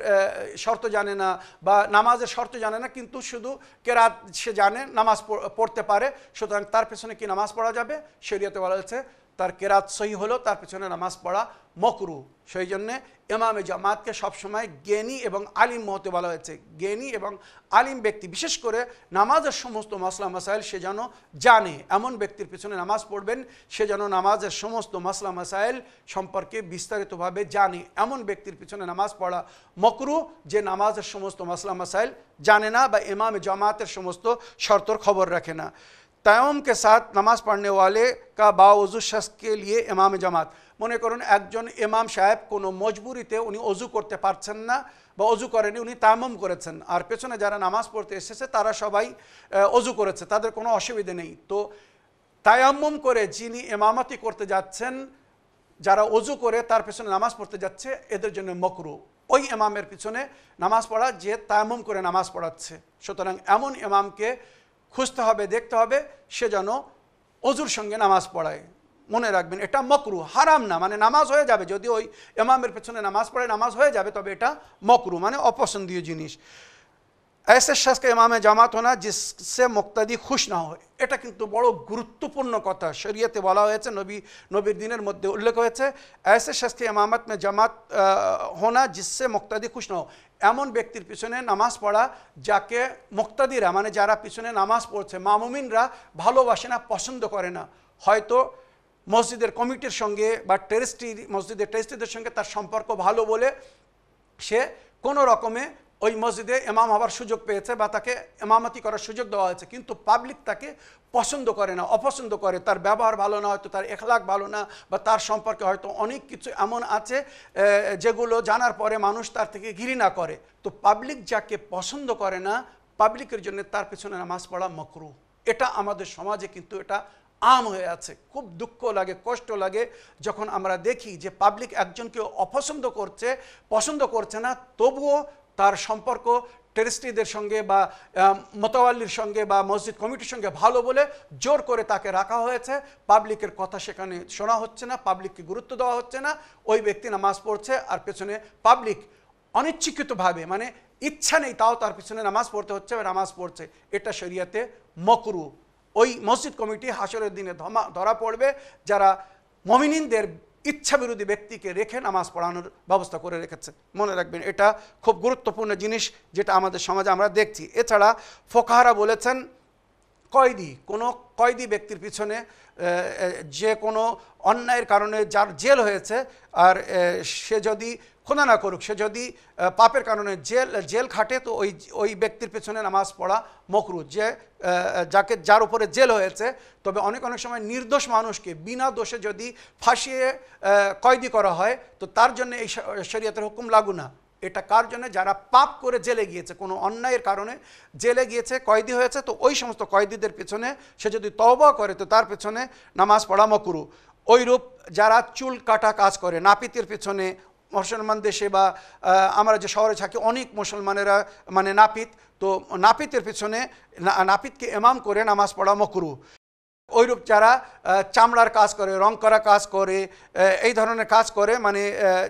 S1: শর্ত জানে না বা নামাজের শর্ত জানে না, কিন্তু শুধু কেরাত সে জানে, নামাজ পড়তে পারে, সুতরাং তার পেছনে কি নামাজ পড়া যাবে? শরীয়তে বলা হয়েছে তার কেরাত সহি হলো, তার পেছনে নামাজ পড়া মকরু। সেই জন্যে ইমামে জামাতকে সবসময় জ্ঞানী এবং আলিম হতে বলা হয়েছে। জ্ঞানী এবং আলিম ব্যক্তি, বিশেষ করে নামাজের সমস্ত মাসলা মাসাইল সে যেন জানে, এমন ব্যক্তির পিছনে নামাজ পড়বেন সে যেন নামাজের সমস্ত মাসলা মাসাইল সম্পর্কে বিস্তারিতভাবে জানে, এমন ব্যক্তির পিছনে নামাজ পড়া মকরু, যে নামাজের সমস্ত মাসলা মাসাইল জানে না বা ইমামে জামাতের সমস্ত শর্তর খবর রাখে না। তায়াম্মুম के साथ नमाज पढ़ने वाले का बावजू शख्स के लिए इमाम জামাত, মনে করুন একজন ইমাম সাহেব কোনো মজবুরিতে উনি অজু করতে পারছেন না বা অজু করেনি, উনি তায়াম্মুম করেছেন, আর পেছনে যারা নামাজ পড়তে এসেছে তারা সবাই অজু করেছে, তাদের কোনো অসুবিধে নেই, তো তায়াম্মুম করে যিনি ইমামতি করতে যাচ্ছেন, যারা অজু করে তার পেছনে নামাজ পড়তে যাচ্ছে, এদের জন্য মকরু ওই ইমামের পিছনে নামাজ পড়া যে তায়াম্মুম করে নামাজ পড়াচ্ছে। সুতরাং এমন ইমামকে খুঁজতে হবে, দেখতে হবে সে যেন অজুর সঙ্গে নামাজ পড়ায়। মনে রাখবেন এটা মকরু, হারাম না, মানে নামাজ হয়ে যাবে, যদি ওই ইমামের পেছনে নামাজ পড়ে নামাজ হয়ে যাবে, তবে এটা মকরু মানে অপছন্দীয় জিনিস। ऐसे शख्स का इमाम জামাত होना जिससे मुक्तदी खुश ना हो, এটা কিন্তু বড় গুরুত্বপূর্ণ কথা, শরীয়তে বলা হয়েছে, নবীর দিনের মধ্যে উল্লেখ হয়েছে, ऐसे शख्स के इमामत में जमात होना जिससे मुक्तदी खुश ना हो, এমন ব্যক্তির পিছনে নামাজ পড়া যাকে মুক্তাদিরা মানে যারা পিছনে নামাজ পড়ছে মামুমিনরা ভালোবাসে না, পছন্দ করে না, হয়তো মসজিদের কমিটির সঙ্গে বা মসজিদের ট্রাস্টিদের সঙ্গে তার সম্পর্ক ভালো বলে সে কোনো রকমে ওই মসজিদে ইমাম হওয়ার সুযোগ পেয়েছে বা তাকে ইমামতি করার সুযোগ দেওয়া হয়েছে, কিন্তু পাবলিক তাকে পছন্দ করে না, অপছন্দ করে, তার ব্যবহার ভালো না, হয়তো তার এখলাক ভালো না, বা তার সম্পর্কে হয়তো অনেক কিছু এমন আছে যেগুলো জানার পরে মানুষ তার থেকে ঘৃণা করে, তো পাবলিক যাকে পছন্দ করে না, পাবলিকের জন্য তার পেছনে নামাজ পড়া মকরু। এটা আমাদের সমাজে কিন্তু এটা আম হয়ে আছে। খুব দুঃখ লাগে, কষ্ট লাগে যখন আমরা দেখি যে পাবলিক একজনকে অপছন্দ করছে, পছন্দ করছে না, তবুও তার সম্পর্ক টেরিস্ট্রিদের সঙ্গে বা মোতাওয়াল্লির সঙ্গে বা মসজিদ কমিটির সঙ্গে ভালো বলে জোর করে তাকে রাখা হয়েছে, পাবলিকের কথা সেখানে শোনা হচ্ছে না, পাবলিককে গুরুত্ব দেওয়া হচ্ছে না, ওই ব্যক্তি নামাজ পড়ছে আর পেছনে পাবলিক অনিচ্ছাকৃতভাবে মানে ইচ্ছা নেই তাও তার পিছনে নামাজ পড়তে হচ্ছে বা নামাজ পড়ছে, এটা শরিয়াতে মকরু। ওই মসজিদ কমিটি হাসরের দিনে ধরা পড়বে যারা মুমিনদের ইচ্ছা বিরোধী ব্যক্তিকে রেখে নামাজ পড়ানোর ব্যবস্থা করে রেখেছে। মনে রাখবেন এটা খুব গুরুত্বপূর্ণ জিনিস যেটা আমাদের সমাজে আমরা দেখছি। এছাড়া ফোকাহারা বলেছেন কয়েদি, কোনো কয়েদি ব্যক্তির পিছনে যে কোনো অন্যায়ের কারণে যার জেল হয়েছে আর সে যদি খোদা না করুক সে যদি পাপের কারণে জেল খাটে, তো ওই ব্যক্তির পেছনে নামাজ পড়া মকরু, যে যার উপরে জেল হয়েছে। তবে অনেক সময় নির্দোষ মানুষকে বিনা দোষে যদি ফাঁসিয়ে কয়েদি করা হয় তো তার জন্য এই শরীয়তের হুকুম লাগু না। এটা কার জন্য? যারা পাপ করে জেলে গিয়েছে, কোনো অন্যায়ের কারণে জেলে গিয়েছে, কয়েদি হয়েছে, তো ওই সমস্ত কয়েদিদের পেছনে সে যদি তওবা করে তো তার পেছনে নামাজ পড়া মকরু। ওইরূপ যারা চুল কাটা কাজ করে, নাপিতের পেছনে,
S2: মুসলমান দেশে বা আমরা যে শহরে থাকি অনেক মুসলমানেরা মানে নাপিত, তো নাপিতের পিছনে নাপিতকে ইমাম করে নামাজ পড়া মাকরুহ। ওইরূপ যারা চামড়ার কাজ করে, রং করা কাজ করে, এই ধরনের কাজ করে, মানে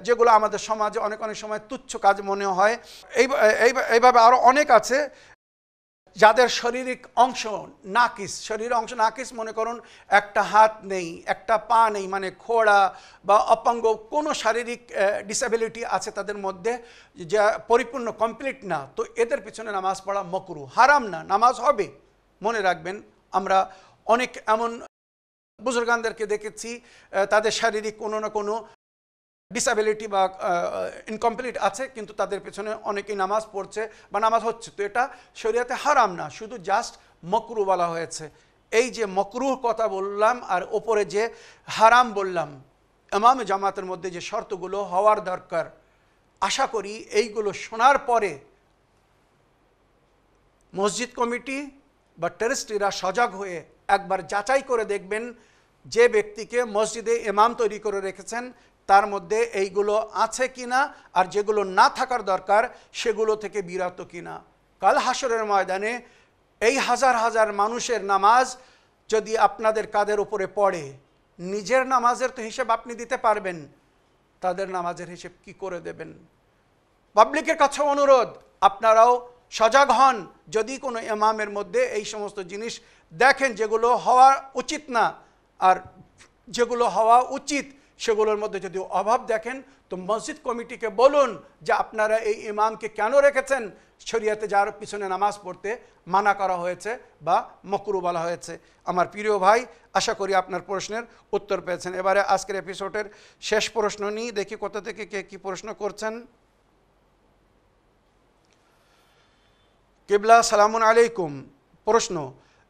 S2: যেগুলো আমাদের সমাজে অনেক সময় তুচ্ছ কাজ মনে হয়, এইভাবে আরও অনেক আছে যাদের শারীরিক অংশ নাকিস, শরীরের অংশ নাকিস, মনে করুন একটা হাত নেই, একটা পা নেই, মানে খোড়া বা অপাঙ্গ কোনো শারীরিক ডিসেবিলিটি আছে তাদের মধ্যে, যা পরিপূর্ণ কমপ্লিট না, তো এদের পিছনে নামাজ পড়া মাকরুহ, হারাম না, নামাজ হবে। মনে রাখবেন, আমরা অনেক এমন বুজুর্গানদেরকে দেখেছি তাদের শারীরিক কোনো না কোনো ডিসেবিলিটি বা ইনকমপ্লিট আছে, কিন্তু তাদের পেছনে অনেকেই নামাজ পড়ছে বা নামাজ হচ্ছে, তো এটা শরীয়তে হারাম না, শুধু জাস্ট মাকরুহ বলা হয়েছে। এই যে মাকরুহ কথা বললাম আর ওপরে যে হারাম বললাম, ইমাম জামাতের মধ্যে যে শর্তগুলো হওয়ার দরকার, আশা করি এইগুলো শোনার পরে মসজিদ কমিটি বা ট্রাস্টিরা সজাগ হয়ে একবার যাচাই করে দেখবেন যে ব্যক্তিকে মসজিদে ইমাম তৈরি করে রেখেছেন তার মধ্যে এইগুলো আছে কিনা, আর যেগুলো না থাকার দরকার সেগুলো থেকে বিরত কিনা। কাল হাসরের ময়দানে এই হাজার হাজার মানুষের নামাজ যদি আপনাদের কাঁধের উপরে পড়ে, নিজের নামাজের তো হিসেব আপনি দিতে পারবেন, তাদের নামাজের হিসেব কি করে দেবেন? পাবলিকের কাছে অনুরোধ, আপনারাও সজাগ হন, যদি কোনো ইমামের মধ্যে এই সমস্ত জিনিস দেখেন যেগুলো হওয়া উচিত না, আর যেগুলো হওয়া উচিত সেগুলোর মধ্যে যদি অভাব দেখেন, তো মসজিদ কমিটিকে বলুন যে আপনারা এই ইমামকে কেন রেখেছেন, শরিয়াতে যার পিছনে নামাজ পড়তে মানা করা হয়েছে বা মাকরুহ বলা হয়েছে। আমার প্রিয় ভাই, আশা করি আপনার প্রশ্নের উত্তর পেয়েছেন। এবারে আজকের এপিসোডের শেষ প্রশ্ন নিই, দেখি কোথা থেকে কে কী প্রশ্ন করছেন। কিবলা, সালামুন আলাইকুম। প্রশ্ন,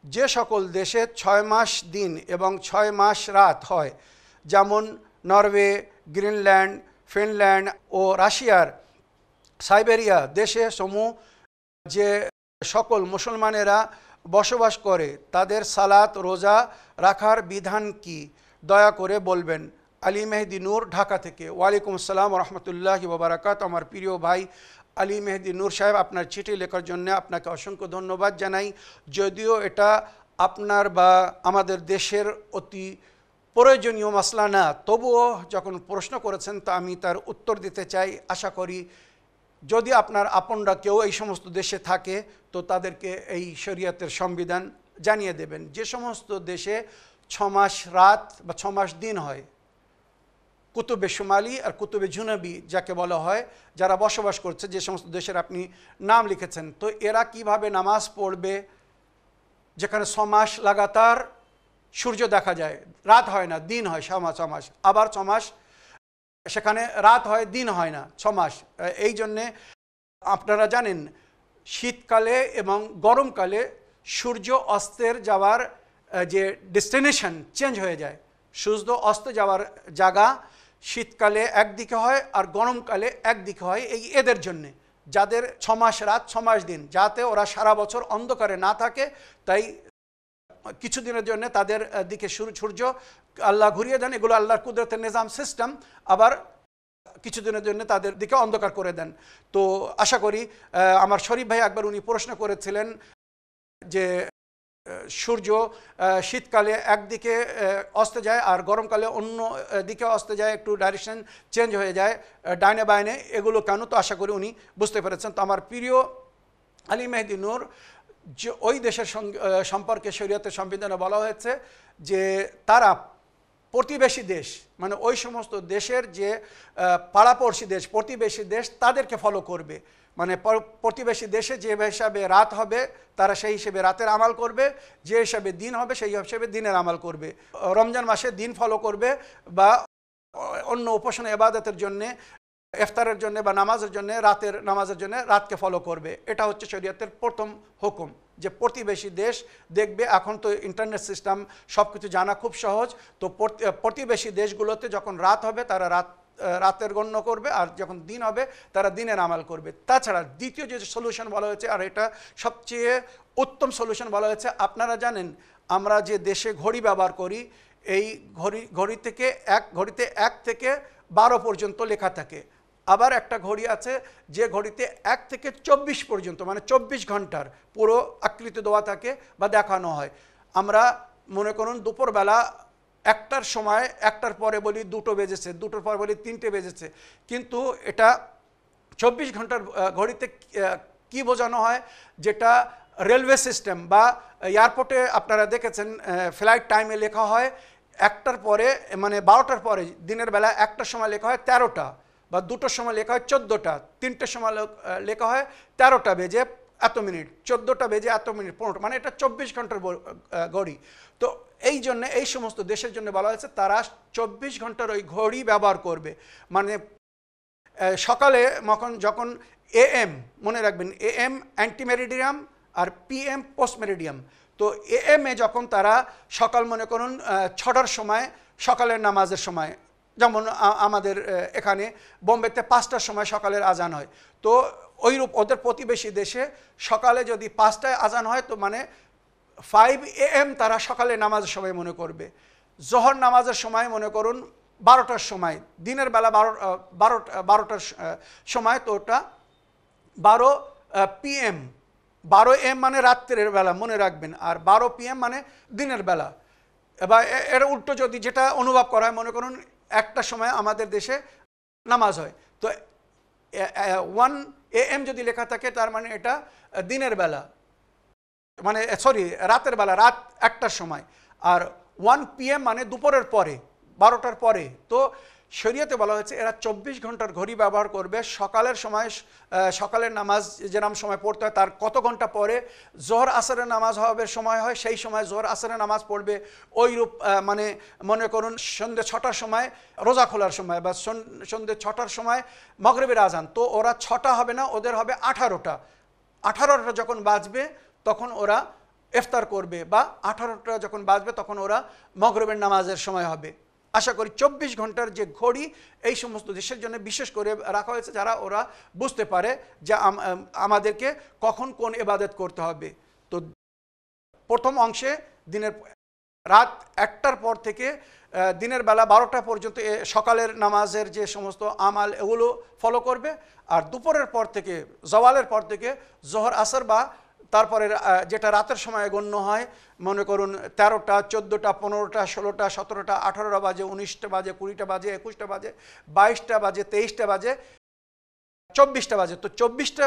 S2: যে সকল দেশে 6 মাস দিন এবং 6 মাস রাত হয়, যেমন নরওয়ে, গ্রিনল্যান্ড, ফিনল্যান্ড ও রাশিয়ার সাইবেরিয়া দেশে সমূহ যে সকল মুসলমানেরা বসবাস করে, তাদের সালাত রোজা রাখার বিধান কি, দয়া করে বলবেন। আলী মেহেদি নূর, ঢাকা থেকে। ওয়ালাইকুম আসসালাম রহমতুল্লাহি ওয়া বারাকাতুহু। আমার প্রিয় ভাই আলী মেহেদি নূর সাহেব, আপনার চিঠি লেখার জন্য আপনাকে অসংখ্য ধন্যবাদ জানাই। যদিও এটা আপনার বা আমাদের দেশের অতি প্রয়োজনীয় মাসলা না, তবুও যখন প্রশ্ন করেছেন তা আমি তার উত্তর দিতে চাই। আশা করি যদি আপনার আপনরা কেউ এই সমস্ত দেশে থাকে তো তাদেরকে এই শরিয়তের সংবিধান জানিয়ে দেবেন। যে সমস্ত দেশে 6 মাস রাত বা 6 মাস দিন হয়, কুতুবে শুমালি আর কুতুবে জুনবি যাকে বলা হয়, যারা বসবাস করছে যে সমস্ত দেশের আপনি নাম লিখেছেন, তো এরা কিভাবে নামাজ পড়বে যেখানে 6 মাস লাগাতার সূর্য দেখা যায়, রাত হয় না, দিন হয় 6 মাস, আবার 6 মাস সেখানে রাত হয়, দিন হয় না, 6 মাস। এই জন্যে আপনারা জানেন শীতকালে এবং গরমকালে সূর্য অস্তের যাওয়ার যে ডেস্টিনেশন চেঞ্জ হয়ে যায়। সূর্য অস্ত যাওয়ার জায়গা শীতকালে একদিকে হয় আর গরমকালে একদিকে হয়, এই এদের জন্যে যাদের 6 মাস রাত 6 মাস দিন, যাতে ওরা সারা বছর অন্ধকারে না থাকে, তাই কিছুদিনের জন্য তাদের দিকে সূর্য আল্লাহ ঘুরিয়ে দেন। এগুলো আল্লাহর কুদরতের নিজাম সিস্টেম। আবার কিছুদিনের জন্য তাদের দিকে অন্ধকার করে দেন। তো আশা করি আমার শরীফ ভাই একবার উনি প্রশ্ন করেছিলেন যে সূর্য শীতকালে একদিকে অস্তে যায় আর গরমকালে অন্য দিকে অস্তে যায়, একটু ডাইরেকশন চেঞ্জ হয়ে যায় ডাইনে বাইনে, এগুলো কেন? তো আশা করি উনি বুঝতে পেরেছেন। তো আমার প্রিয় আলী মেহেদি নূর, যে ওই দেশের সম্পর্কে শরীয়তের সংবিধানে বলা হয়েছে যে তারা প্রতিবেশী দেশ, মানে ওই সমস্ত দেশের যে পাড়াপড়শি দেশ, প্রতিবেশী দেশ, তাদেরকে ফলো করবে। মানে প্রতিবেশী দেশে যে হিসাবে রাত হবে তারা সেই হিসেবে রাতের আমাল করবে, যে হিসাবে দিন হবে সেই হিসেবে দিনের আমাল করবে। রমজান মাসে দিন ফলো করবে বা অন্য উপাসনা ইবাদতের জন্যে, ইফতারের জন্য বা নামাজের জন্য, রাতের নামাজের জন্য রাতকে ফলো করবে। এটা হচ্ছে শরীয়তের প্রথম হুকুম, যে প্রতিবেশী দেশ দেখবে। এখন তো ইন্টারনেট সিস্টেম, সব কিছু জানা খুব সহজ। তো প্রতিবেশী দেশগুলোতে যখন রাত হবে তারা রাতের গণ্য করবে, আর যখন দিন হবে তারা দিনের আমাল করবে। তাছাড়া দ্বিতীয় যে সলিউশন বলা হয়েছে, আর এটা সবচেয়ে উত্তম সলিউশন বলা হয়েছে, আপনারা জানেন আমরা যে দেশে ঘড়ি ব্যবহার করি, এই ঘড়িতে 1 থেকে 12 পর্যন্ত লেখা থাকে। আবার একটা ঘড়ি আছে যে ঘড়িতে 1 থেকে 24 পর্যন্ত মানে 24 ঘন্টার পুরো আকৃতি দেওয়া থাকে বা দেখানো হয়। আমরা মনে করুন দুপুরবেলা 1টার সময় 1টার পরে বলি 2টো বেজেছে, 2টোর পরে বলি 3টে বেজেছে, কিন্তু এটা 24 ঘন্টার ঘড়িতে কি বোঝানো হয়, যেটা রেলওয়ে সিস্টেম বা এয়ারপোর্টে আপনারা দেখেছেন ফ্লাইট টাইমে লেখা হয় 1টার পরে মানে 12টার পরে দিনের বেলা 1টার সময় লেখা হয় 13টা, বা 2টোর সময় লেখা হয় 14টা, 3টের সময় লেখা হয় 13টা বেজে এত মিনিট, 14টা বেজে এত মিনিট 15, মানে এটা 24 ঘন্টার ঘড়ি। তো এই জন্য এই সমস্ত দেশের জন্য বলা হয়েছে তারা 24 ঘন্টার ওই ঘড়ি ব্যবহার করবে। মানে সকালে যখন AM, মনে রাখবেন AM অ্যান্টিমেরিডিয়াম আর PM পোস্টমেরিডিয়াম। তো AM এ যখন তারা সকাল মনে করুন 6টার সময় সকালের নামাজের সময়, যেমন আমাদের এখানে বোম্বেতে 5টার সময় সকালের আজান হয়, তো ওইরূপ ওদের প্রতিবেশী দেশে সকালে যদি 5টায় আজান হয় তো মানে 5 AM তারা সকালে নামাজের সময় মনে করবে। জোহর নামাজের সময় মনে করুন 12টার সময়, দিনের বেলা 12টার সময়, তো ওটা 12 PM, 12 AM মানে রাত্রের বেলা মনে রাখবেন, আর 12 PM মানে দিনের বেলা। এবার এর উল্টো যদি যেটা অনুভব করা হয়, মনে করুন 1টার সময় আমাদের দেশে নামাজ হয়, তো 1 AM যদি লেখা থাকে তার মানে এটা দিনের বেলা, মানে সরি রাতের বেলা, রাত 1টার সময়, আর 1 PM মানে দুপুরের পরে, 12টার পরে। তো শরীয়তে বলা হয়েছে এরা 24 ঘন্টার ঘড়ি ব্যবহার করবে। সকালের সময় সকালের নামাজ যেরকম সময় পড়তে হয় তার কত ঘন্টা পরে জোহর আসরের নামাজ হবে সময় হয়, সেই সময় জোহর আসরের নামাজ পড়বে। ওইরূপ মানে মনে করুন সন্ধ্যে 6টার সময় রোজা খোলার সময়, বা সন্ধ্যে 6টার সময় মাগরিবের আজান, তো ওরা 6টা হবে না, ওদের হবে 18টা। 18টা যখন বাজবে তখন ওরা ইফতার করবে, বা 18টা যখন বাজবে তখন ওরা মাগরিবের নামাজের সময় হবে। আশা করি 24 ঘন্টার যে ঘড়ি এই সমস্ত দেশের জন্য বিশেষ করে রাখা হয়েছে, যারা ওরা বুঝতে পারে যে আমাদেরকে কখন কোন ইবাদত করতে হবে। তো প্রথম অংশে দিনের রাত 1টার পর থেকে দিনের বেলা 12টা পর্যন্ত সকালের নামাজের যে সমস্ত আমাল এগুলো ফলো করবে, আর দুপুরের পর থেকে জওয়ালের পর থেকে জোহর আসর বা তারপরে যেটা রাতের সময় গণ্য হয়, মনে করুন 13টা 14টা 15টা 16টা 17টা 18টা বাজে 19টা বাজে 20টা বাজে 21টা বাজে 22টা বাজে 23টা বাজে 24টা বাজে, তো 24টা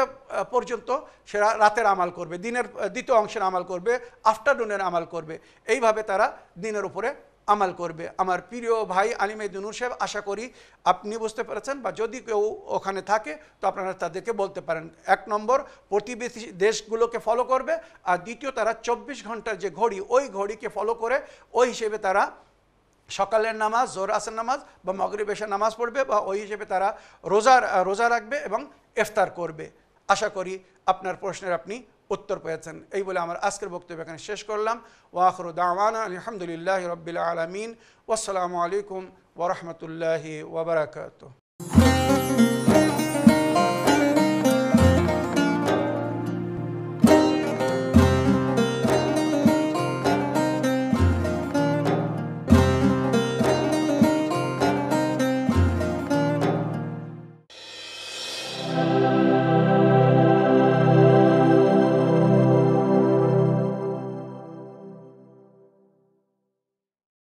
S2: পর্যন্ত সে রাতের আমাল করবে, দিনের দ্বিতীয় অংশের আমাল করবে, আফটারনুনের আমাল করবে। এইভাবে তারা দিনের উপরে আমাল করবে। আমার প্রিয় ভাই আলী মেহেদী নূর সাহেব, আশা করি আপনি বুঝতে পেরেছেন, বা যদি কেউ ওখানে থাকে তো আপনারা তাদেরকে বলতে পারেন। 1 নম্বর প্রতিবেশী দেশগুলোকে ফলো করবে, আর দ্বিতীয় তারা 24 ঘন্টার যে ঘড়ি ওই ঘড়িকে ফলো করে ওই হিসেবে তারা সকালের নামাজ, জোহর আসর নামাজ বা মাগরিব এশার নামাজ পড়বে, বা ওই হিসেবে তারা রোজা রাখবে এবং ইফতার করবে। আশা করি আপনার প্রশ্নের আপনি উত্তর পেয়েছেন। এই বলে আমার আজকের বক্তব্য এখানে শেষ করলাম। ওয়া আখিরু দাওয়ানা আলহামদুলিল্লাহি রাব্বিল আলামিন। ওয়াসসালামু আলাইকুম ওয়া রাহমাতুল্লাহি ওয়া বারাকাতুহু।